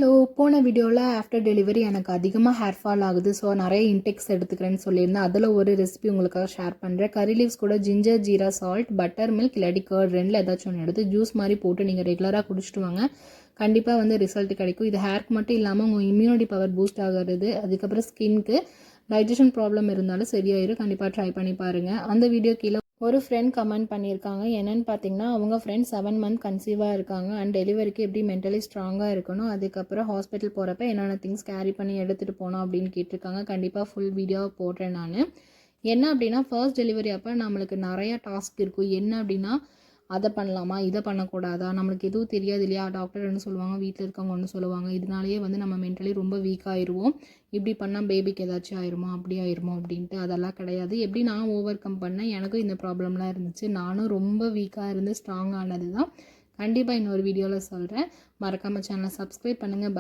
Hello, போன வீடியோவில் after delivery எனக்கு அதிகமாக ஹேர் ஃபால் ஆகுது. ஸோ நிறைய இன்டெக்ஸ் எடுத்துக்கிறேன்னு சொல்லியிருந்தேன். அதில் ஒரு ரெசிபி உங்களுக்காக ஷேர் பண்ணுறேன். கறி லீவ்ஸ் கூட ginger, jeera, salt, butter milk இல்லாட்டி கர்ட் ரெண்டில் ஏதாச்சும் ஒன்று எடுத்து ஜூஸ் மாதிரி போட்டு நீங்கள் ரெகுலராக குடிச்சிட்டு வாங்க. கண்டிப்பாக ரிசல்ட் கிடைக்கும். இது ஹேருக்கு மட்டும் இல்லாமல் உங்கள் இம்யூனிட்டி பவர் பூஸ்ட் ஆகிறது, அதுக்கப்புறம் ஸ்கின்க்கு டைஜஷன் ப்ராப்ளம் இருந்தாலும் சரியாயிரும். கண்டிப்பாக ட்ரை பண்ணி பாருங்கள். அந்த வீடியோ கீழே ஒரு ஃப்ரெண்ட் கமெண்ட் பண்ணியிருக்காங்க. என்னென்னு பார்த்தீங்கன்னா, அவங்க ஃப்ரெண்ட் 7 மந்த் கன்சீவாக இருக்காங்க அண்ட் டெலிவரிக்கு எப்படி மென்டலி ஸ்ட்ராங்காக இருக்கணும், அதுக்கப்புறம் ஹாஸ்பிட்டல் போகிறப்ப என்னென்ன திங்ஸ் கேரி பண்ணி எடுத்துகிட்டு போனோம் அப்படின்னு கேட்டிருக்காங்க. கண்டிப்பாக ஃபுல் வீடியோவை போடுறேன் நான். என்ன அப்படின்னா, ஃபர்ஸ்ட் டெலிவரி அப்போ நம்மளுக்கு நிறையா டாஸ்க் இருக்கும். என்ன அப்படின்னா, அதை பண்ணலாமா, இதை பண்ணக்கூடாதா, நம்மளுக்கு எதுவும் தெரியாது இல்லையா. டாக்டர் ஒன்று சொல்லுவாங்க, வீட்டில் இருக்கவங்க ஒன்று சொல்லுவாங்க. இதனாலேயே நம்ம மென்டலி ரொம்ப வீக் ஆயிடுவோம். இப்படி பண்ணால் பேபிக்கு ஏதாச்சும் ஆயிருமா, அப்படி ஆயிருமோ அப்படின்ட்டு. அதெல்லாம் கிடையாது. எப்படி நான் ஓவர் கம் பண்ணேன், எனக்கும் இந்த ப்ராப்ளம்லாம் இருந்துச்சு. நானும் ரொம்ப வீக்காக இருந்து ஸ்ட்ராங் ஆனது தான். கண்டிப்பாக இன்னொரு வீடியோவில் சொல்கிறேன். மறக்காமல் சேனலை சப்ஸ்கிரைப் பண்ணுங்கள்.